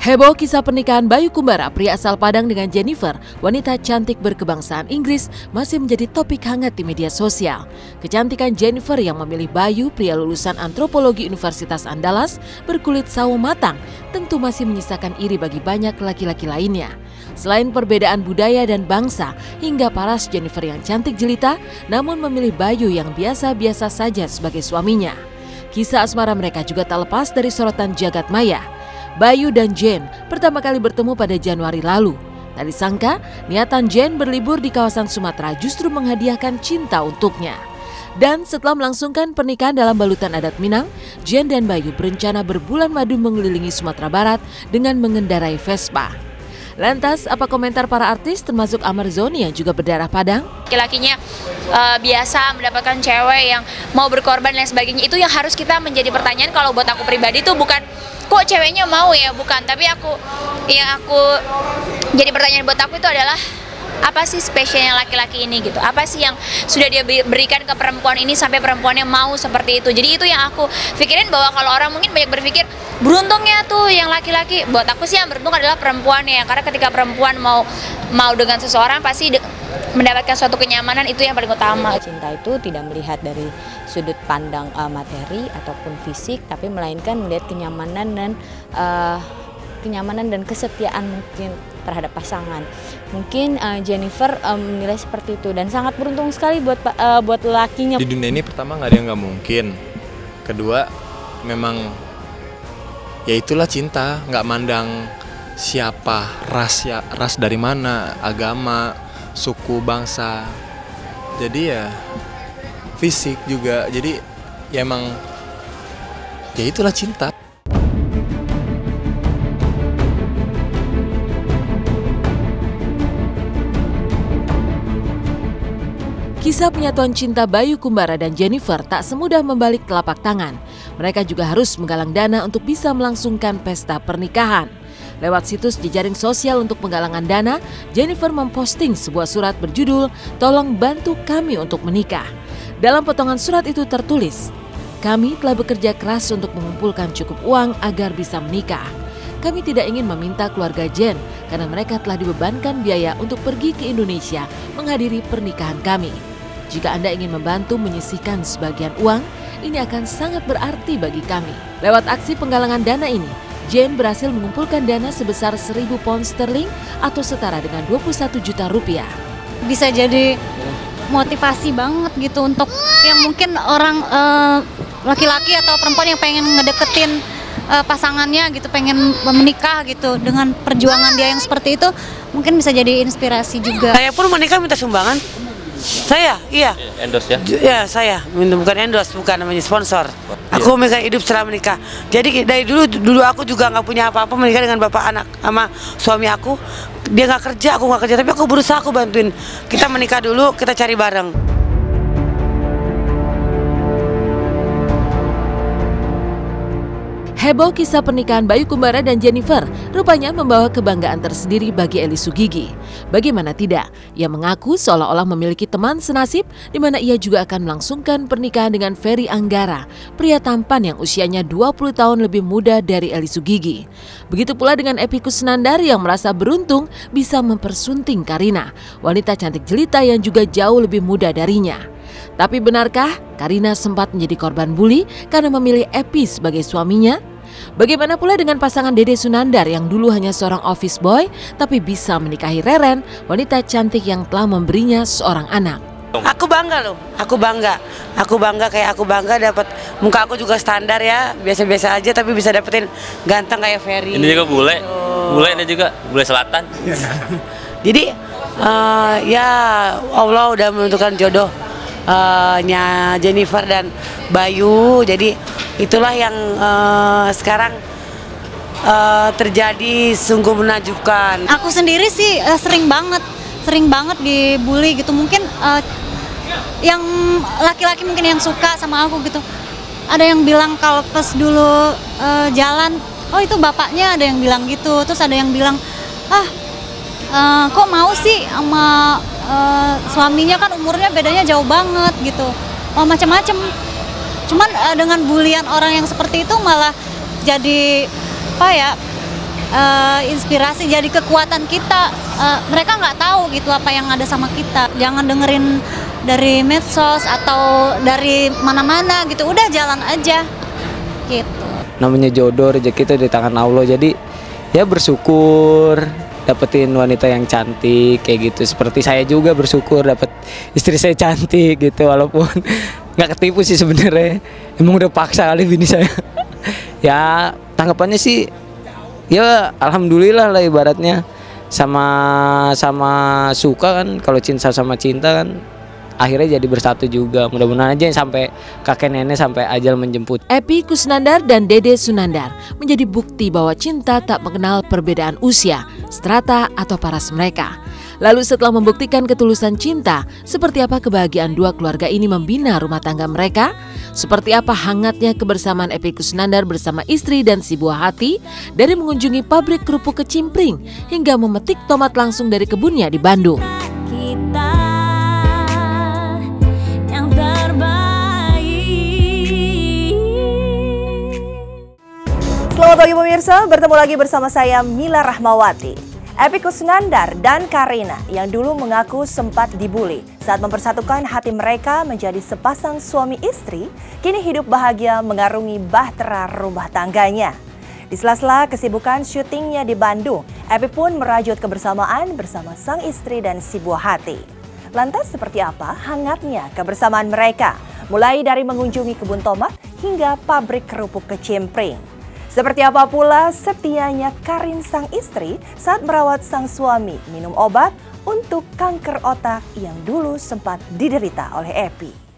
Heboh kisah pernikahan Bayu Kumbara, pria asal Padang dengan Jennifer, wanita cantik berkebangsaan Inggris, masih menjadi topik hangat di media sosial. Kecantikan Jennifer yang memilih Bayu, pria lulusan antropologi Universitas Andalas, berkulit sawo matang, tentu masih menyisakan iri bagi banyak laki-laki lainnya. Selain perbedaan budaya dan bangsa, hingga paras Jennifer yang cantik jelita, namun memilih Bayu yang biasa-biasa saja sebagai suaminya. Kisah asmara mereka juga tak lepas dari sorotan jagat maya. Bayu dan Jen pertama kali bertemu pada Januari lalu. Tak disangka, niatan Jen berlibur di kawasan Sumatera justru menghadiahkan cinta untuknya. Dan setelah melangsungkan pernikahan dalam balutan adat Minang, Jen dan Bayu berencana berbulan madu mengelilingi Sumatera Barat dengan mengendarai Vespa. Lantas, apa komentar para artis termasuk Amar Zoni yang juga berdarah Padang? Laki-lakinya biasa mendapatkan cewek yang mau berkorban dan sebagainya, itu yang harus kita menjadi pertanyaan. Kalau buat aku pribadi tuh bukan kok ceweknya mau ya, bukan, tapi aku jadi pertanyaan buat aku itu adalah apa sih spesialnya laki-laki ini gitu, apa sih yang sudah dia berikan ke perempuan ini sampai perempuannya mau seperti itu. Jadi itu yang aku pikirin, bahwa kalau orang mungkin banyak berpikir beruntungnya tuh yang laki-laki, buat aku sih yang beruntung adalah perempuannya, karena ketika perempuan mau dengan seseorang pasti mendapatkan suatu kenyamanan, itu yang paling utama. Cinta itu tidak melihat dari sudut pandang materi ataupun fisik, tapi melainkan melihat kenyamanan dan kesetiaan mungkin terhadap pasangan. Mungkin Jennifer menilai seperti itu dan sangat beruntung sekali buat lakinya. Di dunia ini pertama nggak ada yang nggak mungkin. Kedua, memang ya itulah cinta, nggak mandang siapa, ras dari mana, agama, suku, bangsa. Jadi ya fisik juga. Jadi ya emang ya itulah cinta. Kisah penyatuan cinta Bayu Kumbara dan Jennifer tak semudah membalik telapak tangan. Mereka juga harus menggalang dana untuk bisa melangsungkan pesta pernikahan. Lewat situs jejaring sosial untuk penggalangan dana, Jennifer memposting sebuah surat berjudul "Tolong bantu kami untuk menikah". Dalam potongan surat itu tertulis, "Kami telah bekerja keras untuk mengumpulkan cukup uang agar bisa menikah. Kami tidak ingin meminta keluarga Jen karena mereka telah dibebankan biaya untuk pergi ke Indonesia menghadiri pernikahan kami. Jika Anda ingin membantu menyisihkan sebagian uang, ini akan sangat berarti bagi kami." Lewat aksi penggalangan dana ini, Jen berhasil mengumpulkan dana sebesar 1.000 pound sterling atau setara dengan 21 juta rupiah. Bisa jadi motivasi banget gitu untuk yang mungkin orang laki-laki atau perempuan yang pengen ngedeketin pasangannya gitu, pengen menikah gitu, dengan perjuangan dia yang seperti itu, mungkin bisa jadi inspirasi juga. Saya pun menikah minta sumbangan. Saya, iya. Endorse ya? Ya, saya bukan endorse, bukan namanya sponsor. Aku menikah hidup setelah menikah. Jadi dari dulu aku juga nggak punya apa-apa, menikah dengan bapak anak sama suami aku. Dia nggak kerja, aku nggak kerja, tapi aku berusaha, aku bantuin. Kita menikah dulu, kita cari bareng. Heboh kisah pernikahan Bayu Kumbara dan Jennifer rupanya membawa kebanggaan tersendiri bagi Eli Sugigi. Bagaimana tidak, ia mengaku seolah-olah memiliki teman senasib di mana ia juga akan melangsungkan pernikahan dengan Ferry Anggara, pria tampan yang usianya 20 tahun lebih muda dari Eli Sugigi. Begitu pula dengan Epy Kusnandar yang merasa beruntung bisa mempersunting Karina, wanita cantik jelita yang juga jauh lebih muda darinya. Tapi benarkah Karina sempat menjadi korban bully karena memilih Epy sebagai suaminya? Bagaimana pula dengan pasangan Dede Sunandar yang dulu hanya seorang office boy tapi bisa menikahi Reren, wanita cantik yang telah memberinya seorang anak. Aku bangga loh, aku bangga dapat, muka aku juga standar ya, biasa-biasa aja tapi bisa dapetin ganteng kayak Ferry. Ini juga bule ini juga bule selatan. Jadi ya Allah udah menentukan jodoh nya Jennifer dan Bayu, jadi itulah yang sekarang terjadi, sungguh menakjubkan. Aku sendiri sih sering banget dibully gitu, mungkin yang laki-laki mungkin yang suka sama aku gitu. Ada yang bilang kalau pas dulu jalan, oh itu bapaknya, ada yang bilang gitu. Terus ada yang bilang, kok mau sih sama suaminya, kan umurnya bedanya jauh banget gitu. Oh macam-macam. Cuman dengan bulian orang yang seperti itu malah jadi inspirasi, jadi kekuatan kita. Mereka nggak tahu gitu apa yang ada sama kita. Jangan dengerin dari medsos atau dari mana-mana gitu, udah jalan aja gitu. Namanya jodoh, rezeki itu di tangan Allah, jadi ya bersyukur dapetin wanita yang cantik kayak gitu. Seperti saya juga bersyukur dapet istri saya cantik gitu, walaupun nggak ketipu sih sebenarnya, emang udah paksa kali bini saya. Ya tanggapannya sih ya alhamdulillah lah, ibaratnya sama suka kan, kalau cinta sama cinta kan akhirnya jadi bersatu juga. Mudah-mudahan aja sampai kakek nenek, sampai ajal menjemput. Epy Kusnandar dan Dede Sunandar menjadi bukti bahwa cinta tak mengenal perbedaan usia, strata, atau paras mereka. Lalu setelah membuktikan ketulusan cinta, seperti apa kebahagiaan dua keluarga ini membina rumah tangga mereka? Seperti apa hangatnya kebersamaan Epy Kusnandar bersama istri dan si buah hati dari mengunjungi pabrik kerupuk kecimpring hingga memetik tomat langsung dari kebunnya di Bandung. Selamat pagi pemirsa, bertemu lagi bersama saya Mila Rahmawati. Epy Kusnandar dan Karina yang dulu mengaku sempat dibully saat mempersatukan hati mereka menjadi sepasang suami istri, kini hidup bahagia mengarungi bahtera rumah tangganya. Di sela-sela kesibukan syutingnya di Bandung, Epy pun merajut kebersamaan bersama sang istri dan si buah hati. Lantas seperti apa hangatnya kebersamaan mereka, mulai dari mengunjungi kebun tomat hingga pabrik kerupuk kecimpring. Seperti apa pula setianya Karin sang istri saat merawat sang suami minum obat untuk kanker otak yang dulu sempat diderita oleh Epy.